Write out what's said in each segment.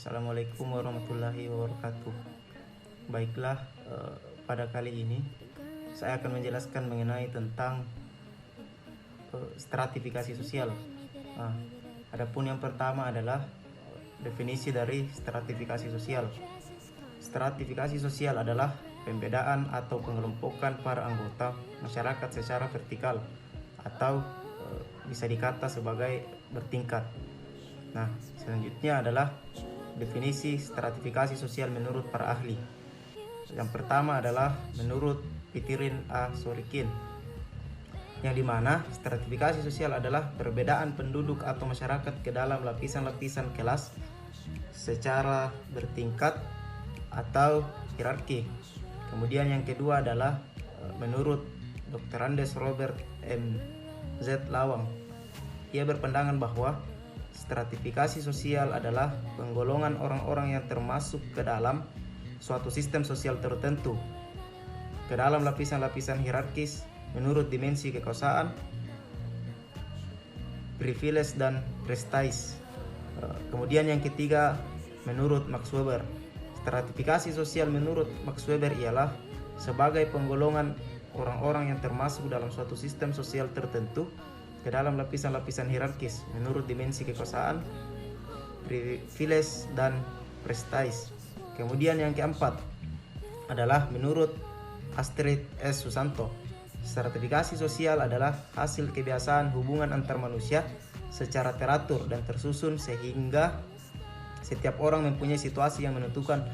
Assalamualaikum warahmatullahi wabarakatuh. Baiklah, pada kali ini saya akan menjelaskan mengenai tentang stratifikasi sosial. Adapun yang pertama adalah definisi dari stratifikasi sosial. Stratifikasi sosial adalah pembedaan atau pengelompokan para anggota masyarakat secara vertikal atau bisa dikata sebagai bertingkat. Nah, selanjutnya adalah definisi stratifikasi sosial menurut para ahli. Yang pertama adalah menurut Pitirin A. Sorikin, yang dimana stratifikasi sosial adalah perbedaan penduduk atau masyarakat ke dalam lapisan-lapisan kelas secara bertingkat atau hierarki. Kemudian yang kedua adalah menurut Dr. Andes Robert M. Z. Lawang. Ia berpandangan bahwa stratifikasi sosial adalah penggolongan orang-orang yang termasuk ke dalam suatu sistem sosial tertentu ke dalam lapisan-lapisan hierarkis menurut dimensi kekuasaan, privilege dan prestige. Kemudian yang ketiga menurut Max Weber. Stratifikasi sosial menurut Max Weber ialah sebagai penggolongan orang-orang yang termasuk dalam suatu sistem sosial tertentu ke dalam lapisan-lapisan hierarkis menurut dimensi kekuasaan, privilege dan prestige. Kemudian yang keempat adalah menurut Astrid S. Susanto. Stratifikasi sosial adalah hasil kebiasaan hubungan antar manusia secara teratur dan tersusun sehingga setiap orang mempunyai situasi yang menentukan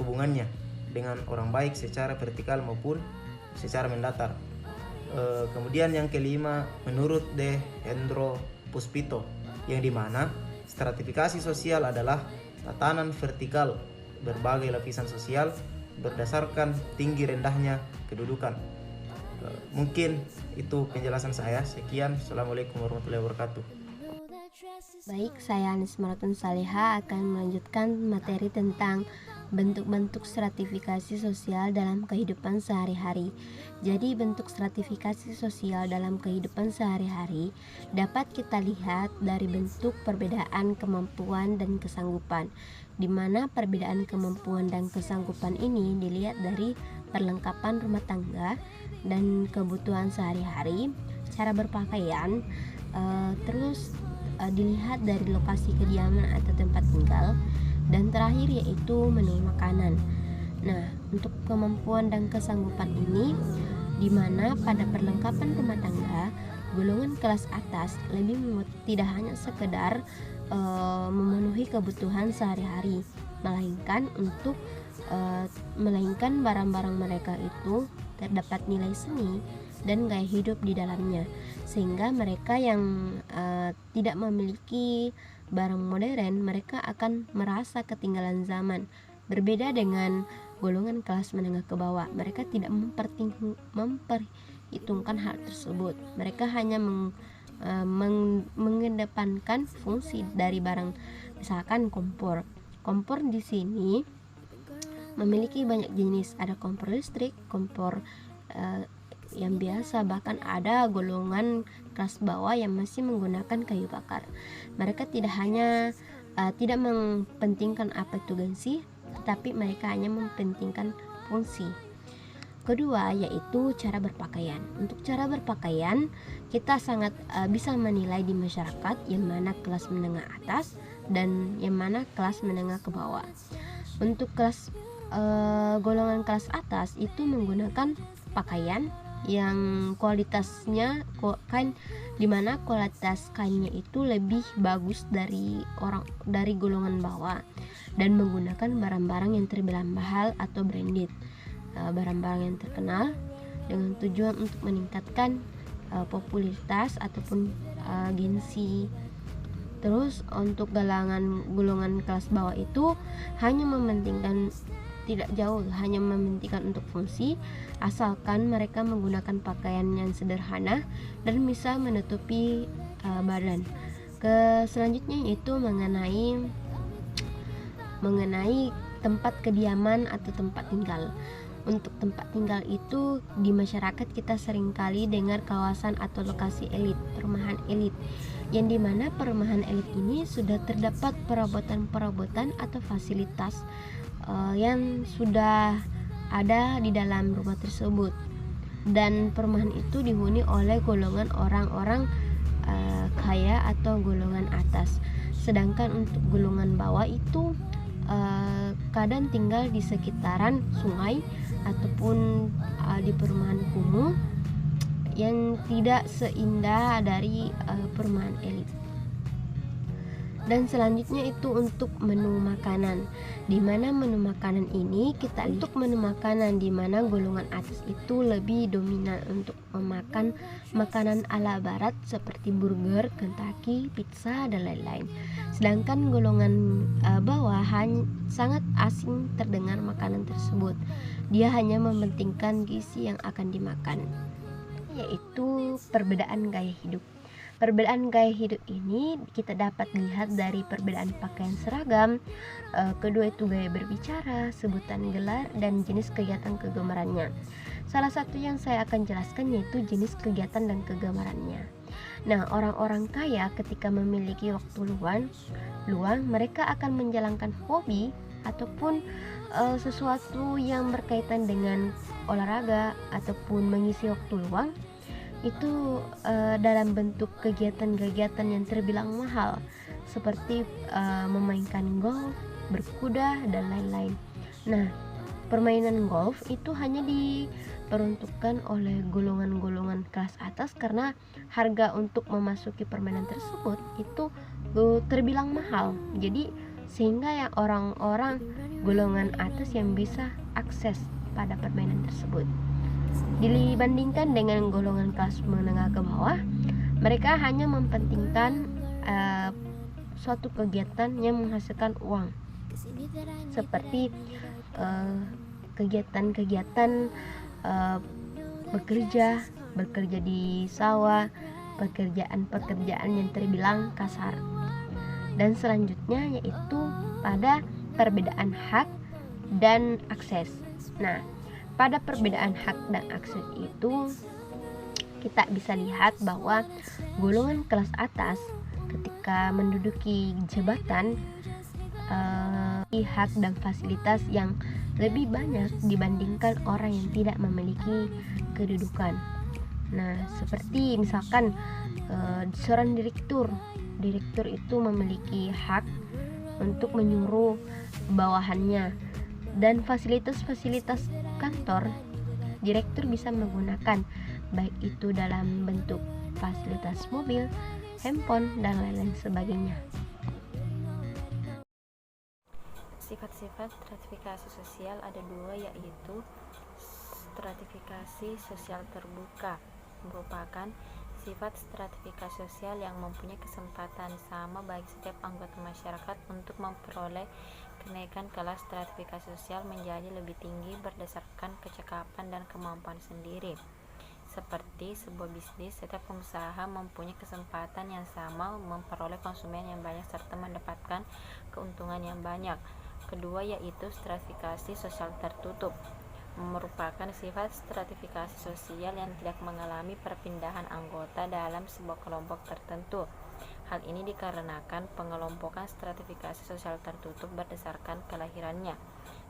hubungannya dengan orang baik secara vertikal maupun secara mendatar. Kemudian yang kelima menurut De Hendro Puspito, yang dimana stratifikasi sosial adalah tatanan vertikal berbagai lapisan sosial berdasarkan tinggi rendahnya kedudukan. Mungkin itu penjelasan saya. Sekian, Assalamualaikum warahmatullahi wabarakatuh. Baik, saya Anis Maratun Saleha akan melanjutkan materi tentang bentuk-bentuk stratifikasi sosial dalam kehidupan sehari-hari. Jadi bentuk stratifikasi sosial dalam kehidupan sehari-hari dapat kita lihat dari bentuk perbedaan kemampuan dan kesanggupan, di mana perbedaan kemampuan dan kesanggupan ini dilihat dari perlengkapan rumah tangga dan kebutuhan sehari-hari, cara berpakaian, terus dilihat dari lokasi kediaman atau tempat tinggal, dan terakhir yaitu menu makanan. Nah, untuk kemampuan dan kesanggupan ini, di mana pada perlengkapan rumah tangga, golongan kelas atas lebih tidak hanya sekedar memenuhi kebutuhan sehari-hari, melainkan barang-barang mereka itu terdapat nilai seni dan gaya hidup di dalamnya, sehingga mereka yang tidak memiliki barang modern, mereka akan merasa ketinggalan zaman. Berbeda dengan golongan kelas menengah ke bawah, mereka tidak memperhitungkan hal tersebut. Mereka hanya mengedepankan fungsi dari barang, misalkan kompor. Kompor di sini memiliki banyak jenis, ada kompor listrik, kompor yang biasa, bahkan ada golongan kelas bawah yang masih menggunakan kayu bakar. Mereka tidak mempentingkan apa itu gengsi, tetapi mereka hanya mempentingkan fungsi. Kedua yaitu cara berpakaian. Untuk cara berpakaian, kita sangat bisa menilai di masyarakat yang mana kelas menengah atas dan yang mana kelas menengah ke bawah. Untuk golongan kelas atas itu menggunakan pakaian yang kualitasnya di mana kualitas kainnya itu lebih bagus dari golongan bawah, dan menggunakan barang-barang yang terbilang mahal atau branded, barang-barang yang terkenal dengan tujuan untuk meningkatkan popularitas ataupun gengsi. Terus untuk golongan kelas bawah itu hanya mementingkan untuk fungsi, asalkan mereka menggunakan pakaian yang sederhana dan bisa menutupi badan. Selanjutnya yaitu mengenai tempat kediaman atau tempat tinggal. Untuk tempat tinggal itu di masyarakat kita seringkali dengar kawasan atau lokasi elit, perumahan elit, yang dimana perumahan elit ini sudah terdapat perabotan-perabotan atau fasilitas yang sudah ada di dalam rumah tersebut, dan perumahan itu dihuni oleh golongan orang-orang kaya atau golongan atas, sedangkan untuk golongan bawah itu kadang tinggal di sekitaran sungai ataupun di perumahan kumuh yang tidak seindah dari perumahan elit. Dan selanjutnya itu untuk menu makanan, di mana menu makanan ini kita untuk menu makanan di mana golongan atas itu lebih dominan untuk memakan makanan ala barat seperti burger, Kentucky, pizza dan lain-lain. Sedangkan golongan bawah sangat asing terdengar makanan tersebut. Dia hanya mementingkan gizi yang akan dimakan, yaitu perbedaan gaya hidup. Perbedaan gaya hidup ini kita dapat lihat dari perbedaan pakaian seragam, kedua itu gaya berbicara, sebutan gelar, dan jenis kegiatan kegemarannya. Salah satu yang saya akan jelaskan yaitu jenis kegiatan dan kegemarannya. Nah, orang-orang kaya ketika memiliki waktu luang, mereka akan menjalankan hobi ataupun sesuatu yang berkaitan dengan olahraga ataupun mengisi waktu luang itu dalam bentuk kegiatan-kegiatan yang terbilang mahal seperti memainkan golf, berkuda, dan lain-lain. Nah, permainan golf itu hanya diperuntukkan oleh golongan-golongan kelas atas karena harga untuk memasuki permainan tersebut itu terbilang mahal. Jadi sehingga yang orang-orang golongan atas yang bisa akses pada permainan tersebut. Dibandingkan dengan golongan kelas menengah ke bawah, mereka hanya mementingkan suatu kegiatan yang menghasilkan uang, seperti kegiatan-kegiatan bekerja di sawah, pekerjaan-pekerjaan yang terbilang kasar. Dan selanjutnya yaitu pada perbedaan hak dan akses. Nah, pada perbedaan hak dan akses itu kita bisa lihat bahwa golongan kelas atas ketika menduduki jabatan hak dan fasilitas yang lebih banyak dibandingkan orang yang tidak memiliki kedudukan. Nah, seperti misalkan seorang direktur itu memiliki hak untuk menyuruh bawahannya, dan fasilitas-fasilitas kantor direktur bisa menggunakan, baik itu dalam bentuk fasilitas mobil, handphone, dan lain-lain sebagainya. Sifat-sifat stratifikasi sosial ada dua, yaitu stratifikasi sosial terbuka merupakan sifat stratifikasi sosial yang mempunyai kesempatan sama bagi setiap anggota masyarakat untuk memperoleh kenaikan kelas. Stratifikasi sosial menjadi lebih tinggi berdasarkan kecakapan dan kemampuan sendiri. Seperti sebuah bisnis, setiap pengusaha mempunyai kesempatan yang sama memperoleh konsumen yang banyak serta mendapatkan keuntungan yang banyak. Kedua yaitu stratifikasi sosial tertutup, merupakan sifat stratifikasi sosial yang tidak mengalami perpindahan anggota dalam sebuah kelompok tertentu. Hal ini dikarenakan pengelompokan stratifikasi sosial tertutup berdasarkan kelahirannya.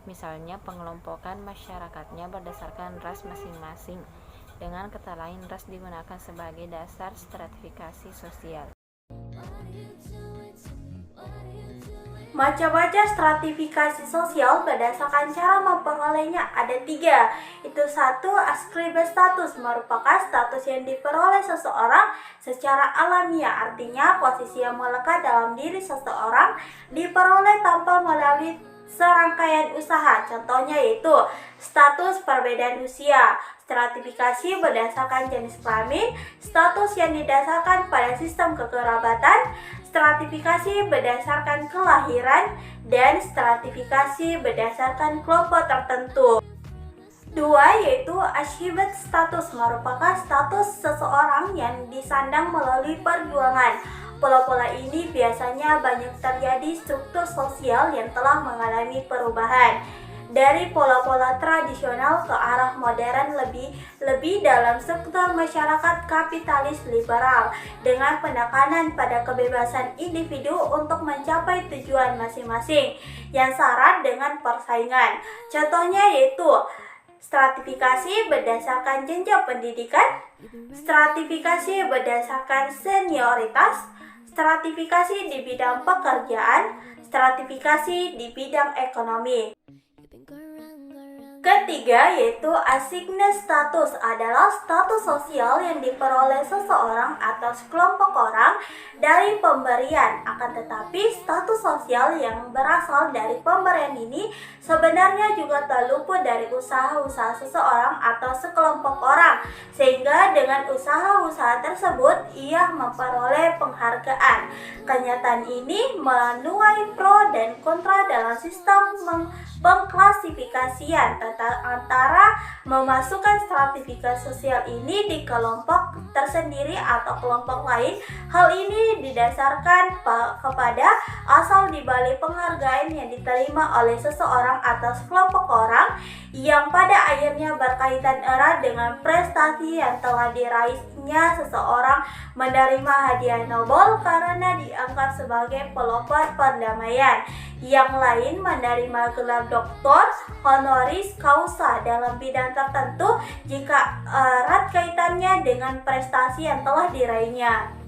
Misalnya pengelompokan masyarakatnya berdasarkan ras masing-masing. Dengan kata lain, ras digunakan sebagai dasar stratifikasi sosial. Macam-macam stratifikasi sosial berdasarkan cara memperolehnya ada 3. Itu 1, ascribe status, merupakan status yang diperoleh seseorang secara alamiah, artinya posisi yang melekat dalam diri seseorang diperoleh tanpa melalui serangkaian usaha. Contohnya yaitu status perbedaan usia, stratifikasi berdasarkan jenis kelamin, status yang didasarkan pada sistem kekerabatan, stratifikasi berdasarkan kelahiran, dan stratifikasi berdasarkan kelompok tertentu. 2 yaitu achievement status, merupakan status seseorang yang disandang melalui perjuangan. Pola-pola ini biasanya banyak terjadi struktur sosial yang telah mengalami perubahan. dari pola-pola tradisional ke arah modern lebih dalam sektor masyarakat kapitalis liberal dengan penekanan pada kebebasan individu untuk mencapai tujuan masing-masing yang syarat dengan persaingan. Contohnya yaitu stratifikasi berdasarkan jenjang pendidikan, stratifikasi berdasarkan senioritas, stratifikasi di bidang pekerjaan, stratifikasi di bidang ekonomi. Ketiga yaitu assigned status adalah status sosial yang diperoleh seseorang atau sekelompok orang dari pemberian. Akan tetapi status sosial yang berasal dari pemberian ini sebenarnya juga terluput dari usaha-usaha seseorang atau sekelompok orang, sehingga dengan usaha-usaha tersebut ia memperoleh penghargaan. Kenyataan ini menuai pro dan kontra dalam sistem pengklasifikasian antara memasukkan stratifikasi sosial ini di kelompok tersendiri atau kelompok lain. Hal ini didasarkan kepada asal dibalik penghargaan yang diterima oleh seseorang atau sekelompok orang yang pada akhirnya berkaitan erat dengan prestasi yang telah diraihnya. Seseorang menerima hadiah Nobel karena dianggap sebagai pelopor perdamaian, yang lain menerima gelar doktor honoris causa dalam bidang tertentu jika erat kaitannya dengan prestasi yang telah diraihnya.